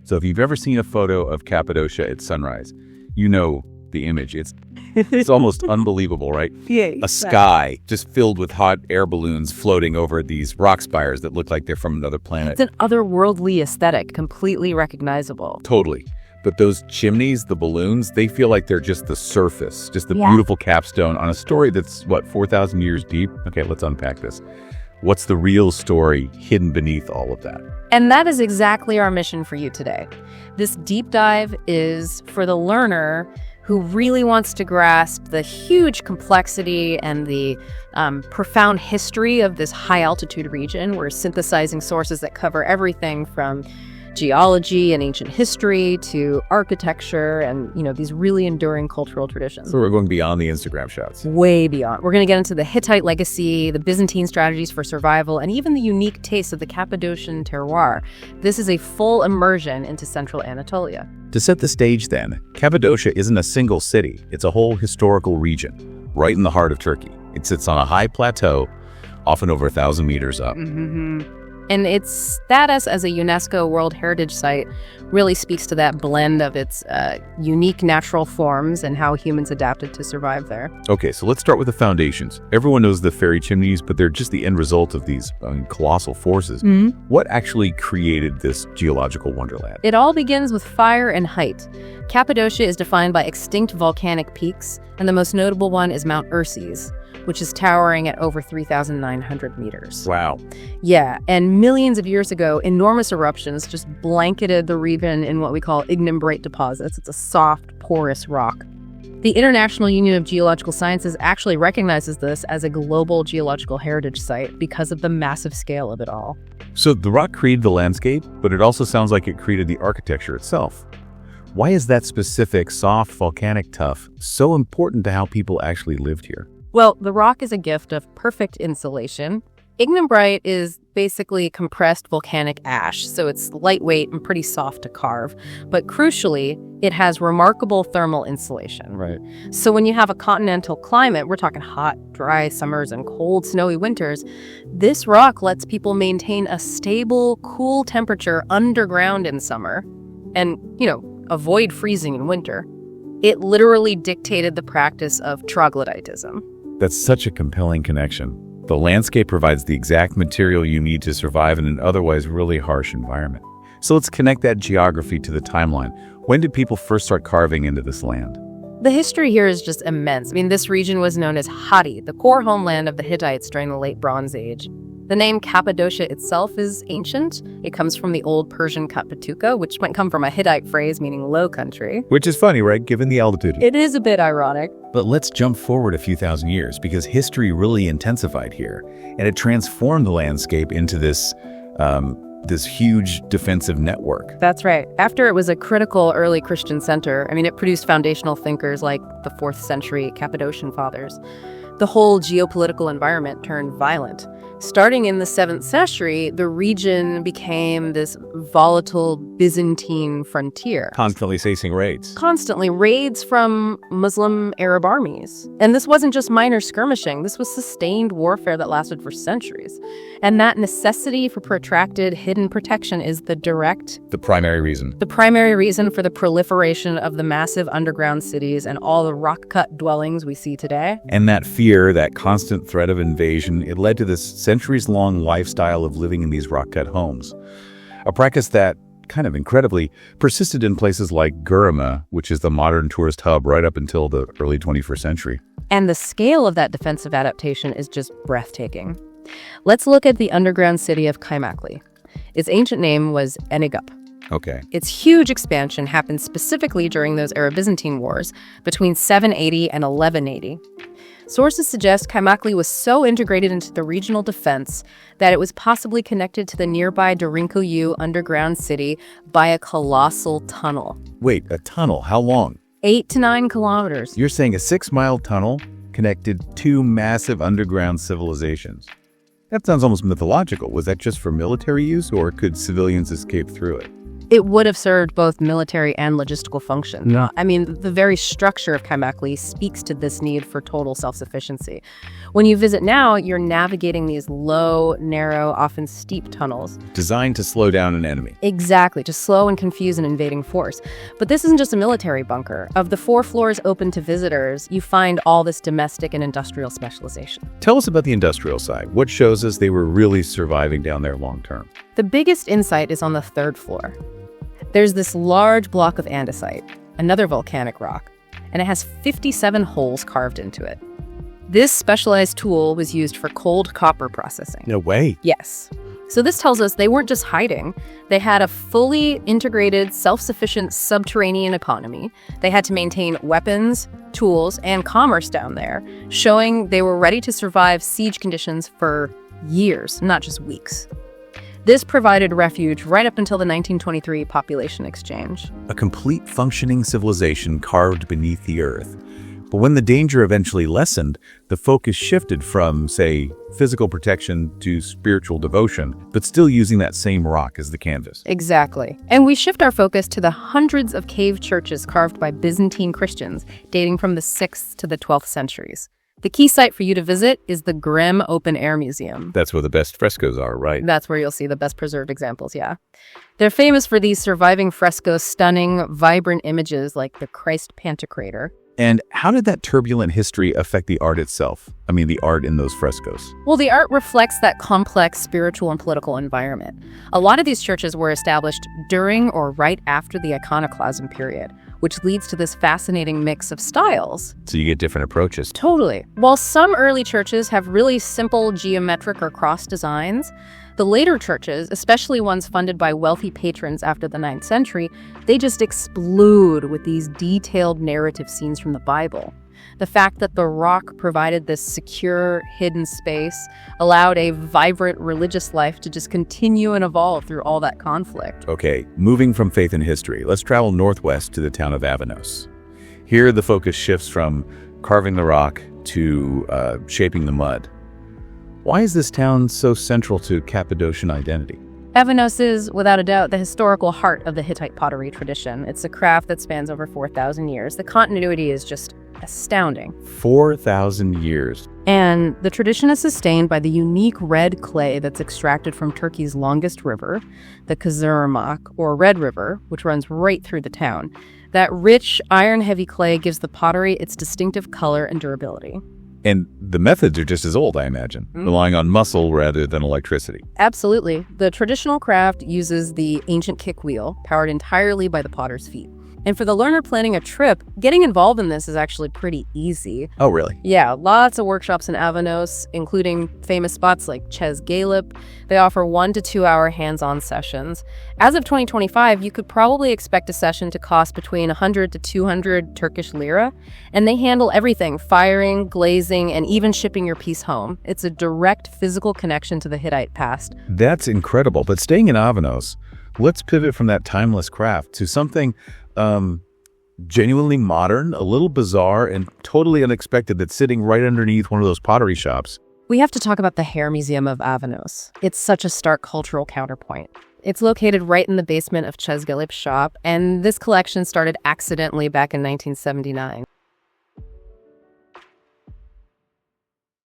So if you've ever seen a photo of Cappadocia at sunrise, you know the image. It's almost unbelievable, right? Yeah, A sky just filled with hot air balloons floating over these rock spires that look like they're from another planet. It's an otherworldly aesthetic, completely recognizable. Totally. But those chimneys, the balloons, they feel like they're just the surface, just the beautiful capstone on a story that's, 4,000 years deep? Okay, let's unpack this. What's the real story hidden beneath all of that? And that is exactly our mission for you today. This deep dive is for the learner who really wants to grasp the huge complexity and the profound history of this high-altitude region. We're synthesizing sources that cover everything from geology and ancient history to architecture and, these really enduring cultural traditions. So we're going beyond the Instagram shots. Way beyond. We're going to get into the Hittite legacy, the Byzantine strategies for survival, and even the unique taste of the Cappadocian terroir. This is a full immersion into central Anatolia. To set the stage then, Cappadocia isn't a single city. It's a whole historical region, right in the heart of Turkey. It sits on a high plateau, often over 1,000 meters up. And its status as a UNESCO World Heritage Site really speaks to that blend of its unique natural forms and how humans adapted to survive there. Okay, so let's start with the foundations. Everyone knows the fairy chimneys, but they're just the end result of these colossal forces. What actually created this geological wonderland? It all begins with fire and height. Cappadocia is defined by extinct volcanic peaks, and the most notable one is Mount Urses, which is towering at over 3,900 meters. Wow. Yeah, and millions of years ago, enormous eruptions just blanketed the region in what we call ignimbrite deposits. It's a soft, porous rock. The International Union of Geological Sciences actually recognizes this as a global geological heritage site because of the massive scale of it all. So the rock created the landscape, but it also sounds like it created the architecture itself. Why is that specific, soft, volcanic tuff so important to how people actually lived here? Well, the rock is a gift of perfect insulation. Ignimbrite is basically compressed volcanic ash, so it's lightweight and pretty soft to carve. But crucially, it has remarkable thermal insulation. Right. So when you have a continental climate, we're talking hot, dry summers and cold, snowy winters, this rock lets people maintain a stable, cool temperature underground in summer and, avoid freezing in winter. It literally dictated the practice of troglodytism. That's such a compelling connection. The landscape provides the exact material you need to survive in an otherwise really harsh environment. So let's connect that geography to the timeline. When did people first start carving into this land? The history here is just immense. This region was known as Hatti, the core homeland of the Hittites during the Late Bronze Age. The name Cappadocia itself is ancient. It comes from the Old Persian Cappadocia, which might come from a Hittite phrase meaning low country. Which is funny, right, given the altitude? It is a bit ironic. But let's jump forward a few thousand years, because history really intensified here, and it transformed the landscape into this huge defensive network. That's right. After it was a critical early Christian center, it produced foundational thinkers like the 4th century Cappadocian fathers. The whole geopolitical environment turned violent. Starting in the 7th century, the region became this volatile Byzantine frontier. Constantly facing raids. Constantly raids from Muslim Arab armies. And this wasn't just minor skirmishing. This was sustained warfare that lasted for centuries. And that necessity for protracted hidden protection is the primary reason. The primary reason for the proliferation of the massive underground cities and all the rock-cut dwellings we see today. And that fear, that constant threat of invasion, it led to this centuries-long lifestyle of living in these rock-cut homes. A practice that, kind of incredibly, persisted in places like Gurama, which is the modern tourist hub right up until the early 21st century. And the scale of that defensive adaptation is just breathtaking. Let's look at the underground city of Kaimakli. Its ancient name was Enigup. Okay. Its huge expansion happened specifically during those Arab-Byzantine wars between 780 and 1180. Sources suggest Kaimakli was so integrated into the regional defense that it was possibly connected to the nearby Derinkoyu underground city by a colossal tunnel. Wait, a tunnel? How long? 8 to 9 kilometers. You're saying a 6-mile tunnel connected two massive underground civilizations? That sounds almost mythological. Was that just for military use, or could civilians escape through it? It would have served both military and logistical functions. Yeah. I mean, the very structure of Kamakli speaks to this need for total self-sufficiency. When you visit now, you're navigating these low, narrow, often steep tunnels. Designed to slow down an enemy. Exactly, to slow and confuse an invading force. But this isn't just a military bunker. Of the 4 floors open to visitors, you find all this domestic and industrial specialization. Tell us about the industrial side. What shows us they were really surviving down there long term? The biggest insight is on the 3rd floor. There's this large block of andesite, another volcanic rock, and it has 57 holes carved into it. This specialized tool was used for cold copper processing. No way. Yes. So this tells us they weren't just hiding. They had a fully integrated, self-sufficient subterranean economy. They had to maintain weapons, tools, and commerce down there, showing they were ready to survive siege conditions for years, not just weeks. This provided refuge right up until the 1923 population exchange. A complete functioning civilization carved beneath the earth. But when the danger eventually lessened, the focus shifted from, say, physical protection to spiritual devotion, but still using that same rock as the canvas. Exactly. And we shift our focus to the hundreds of cave churches carved by Byzantine Christians, dating from the 6th to the 12th centuries. The key site for you to visit is the Grimm Open Air Museum. That's where the best frescoes are, right? That's where you'll see the best preserved examples, yeah. They're famous for these surviving frescoes, stunning, vibrant images like the Christ Pantocrator. And how did that turbulent history affect the art itself? I mean, the art in those frescoes. Well, the art reflects that complex spiritual and political environment. A lot of these churches were established during or right after the iconoclasm period, which leads to this fascinating mix of styles. So you get different approaches. Totally. While some early churches have really simple geometric or cross designs, the later churches, especially ones funded by wealthy patrons after the 9th century, they just explode with these detailed narrative scenes from the Bible. The fact that the rock provided this secure, hidden space allowed a vibrant religious life to just continue and evolve through all that conflict. Okay, moving from faith and history, let's travel northwest to the town of Avanos. Here, the focus shifts from carving the rock to shaping the mud. Why is this town so central to Cappadocian identity? Avanos is, without a doubt, the historical heart of the Hittite pottery tradition. It's a craft that spans over 4,000 years. The continuity is just astounding. 4,000 years. And the tradition is sustained by the unique red clay that's extracted from Turkey's longest river, the Kızılırmak, or Red River, which runs right through the town. That rich, iron-heavy clay gives the pottery its distinctive color and durability. And the methods are just as old, I imagine, relying on muscle rather than electricity. Absolutely. The traditional craft uses the ancient kick wheel, powered entirely by the potter's feet. And for the learner planning a trip, getting involved in this is actually pretty easy. Oh, really? Yeah, lots of workshops in Avanos, including famous spots like Chez Galip. They offer 1 to 2 hour hands-on sessions. As of 2025, you could probably expect a session to cost between 100 to 200 Turkish lira, and they handle everything: firing, glazing, and even shipping your piece home. It's a direct physical connection to the Hittite past. That's incredible. But staying in Avanos, let's pivot from that timeless craft to something genuinely modern, a little bizarre, and totally unexpected that's sitting right underneath one of those pottery shops. We have to talk about the Hair Museum of Avanos. It's such a stark cultural counterpoint. It's located right in the basement of Chez Galip's shop, and this collection started accidentally back in 1979.